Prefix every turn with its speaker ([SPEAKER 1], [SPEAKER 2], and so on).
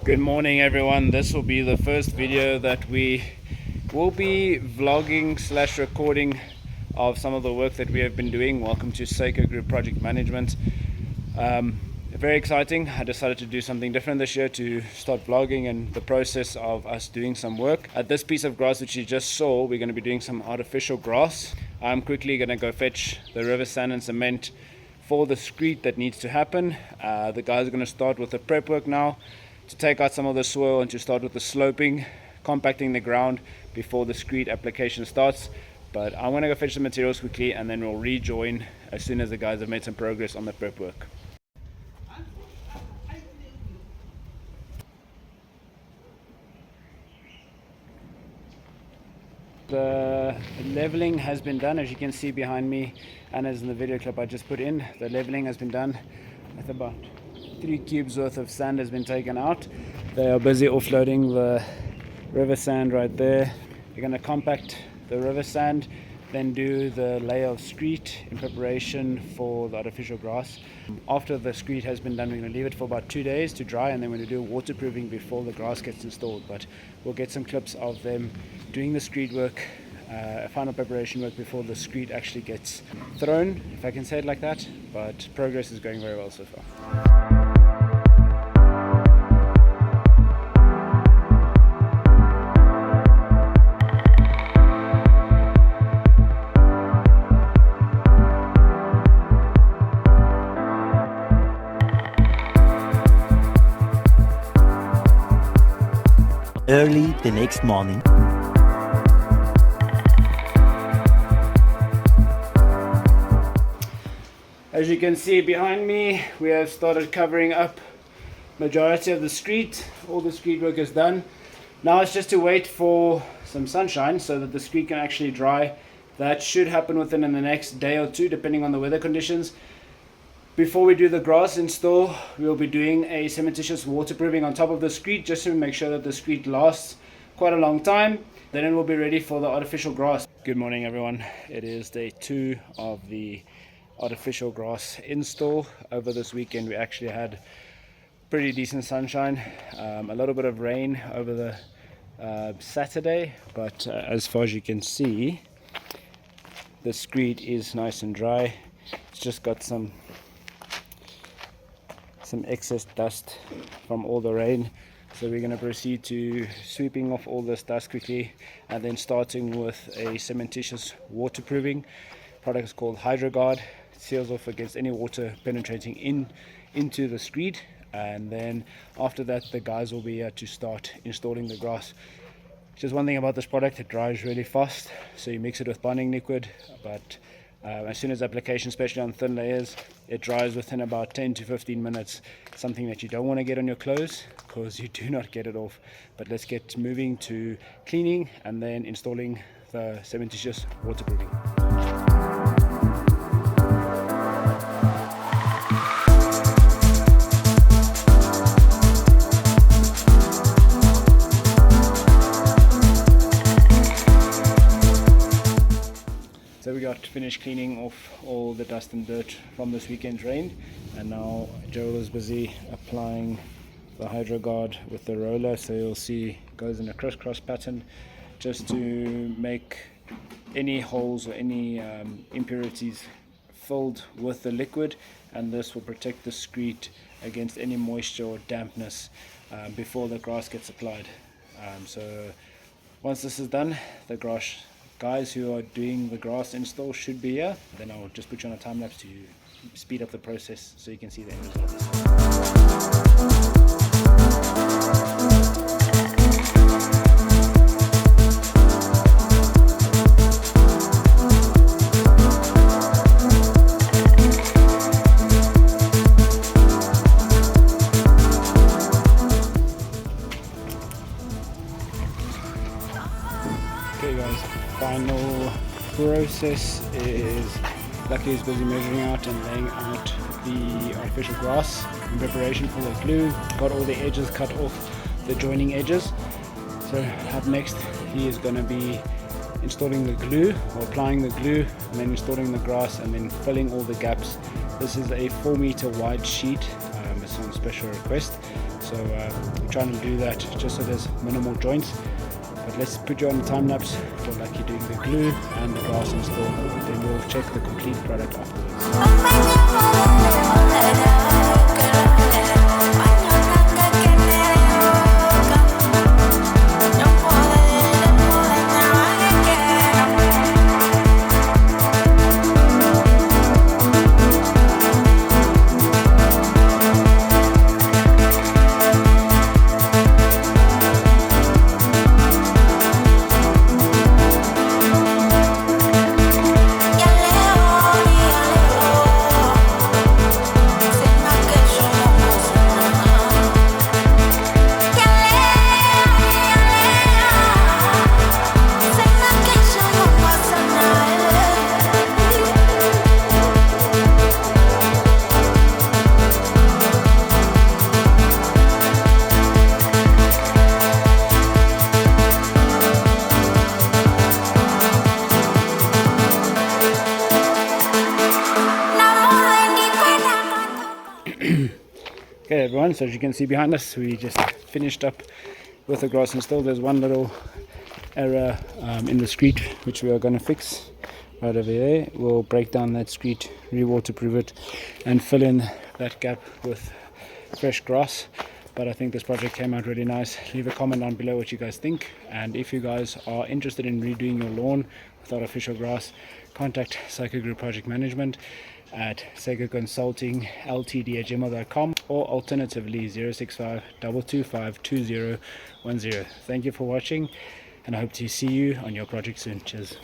[SPEAKER 1] Good morning everyone. This will be the first video that we will be vlogging / recording of some of the work that we have been doing. Welcome to Seiko Group Project Management. Very exciting. I decided to do something different this year to start vlogging and the process of us doing some work. At this piece of grass which you just saw, we're going to be doing some artificial grass. I'm quickly going to go fetch the river sand and cement for the screed that needs to happen. The guys are going to start with the prep work now to take out some of the soil and to start with the sloping, compacting the ground before the screed application starts. But I'm going to go fetch the materials quickly and then we'll rejoin as soon as the guys have made some progress on the prep work. The leveling has been done, as you can see behind me, and as in the video clip I just put in. The leveling has been done with about 3 cubes worth of sand has been taken out. They are busy offloading the river sand right there. They're going to compact the river sand, then do the layer of screed in preparation for the artificial grass. After the screed has been done, we're going to leave it for about 2 days to dry, and then we're going to do waterproofing before the grass gets installed. But we'll get some clips of them doing the screed work, final preparation work before the screed actually gets thrown, if I can say it like that. But progress is going very well so far.
[SPEAKER 2] Early the next morning.
[SPEAKER 1] As you can see behind me, we have started covering up majority of the screed. All the screed work is done. Now it's just to wait for some sunshine so that the screed can actually dry. That should happen within the next day or two, depending on the weather conditions. Before we do the grass install, we'll be doing a cementitious waterproofing on top of the screed just to make sure that the screed lasts quite a long time. Then it will be ready for the artificial grass. Good morning everyone. It is day 2 of the artificial grass install. Over this weekend we actually had pretty decent sunshine, a little bit of rain over the Saturday, but as far as you can see, the screed is nice and dry. It's just got some excess dust from all the rain, so we're going to proceed to sweeping off all this dust quickly and then starting with a cementitious waterproofing. Product is called HydroGuard. It seals off against any water penetrating into the screed, and then after that the guys will be here to start installing the grass. Just one thing about this product, it dries really fast, so you mix it with bonding liquid, but as soon as application, especially on thin layers, it dries within about 10 to 15 minutes. Something that you don't want to get on your clothes because you do not get it off. But let's get moving to cleaning and then installing the cementitious waterproofing. So we got finished cleaning off all the dust and dirt from this weekend's rain, and now Joel is busy applying the HydroGuard with the roller. So you'll see it goes in a crisscross pattern just to make any holes or any impurities filled with the liquid, and this will protect the screed against any moisture or dampness before the grass gets applied. So once this is done, the guys who are doing the grass install should be here. Then I'll just put you on a time lapse to speed up the process so you can see the end results. Okay guys, final process is Lucky is busy measuring out and laying out the artificial grass in preparation for the glue. Got all the edges cut off, the joining edges. So up next he is going to be installing the glue, or applying the glue, and then installing the grass and then filling all the gaps. This is a 4 meter wide sheet, it's on special request, so So I'm trying to do that just so there's minimal joints. But let's put you on the time lapse for Lucky doing the glue and the grass install. Then we'll check the complete product afterwards. Okay everyone, so as you can see behind us, we just finished up with the grass install. There's one little error in the screed which we are going to fix right over there. We'll break down that screed, re-waterproof it and fill in that gap with fresh grass. But I think this project came out really nice. Leave a comment down below what you guys think, and if you guys are interested in redoing your lawn with artificial grass, contact Psycho Group Project Management at psychoconsultingltd@gmail.com or alternatively 065 225 2010. Thank you for watching, and I hope to see you on your project soon. Cheers.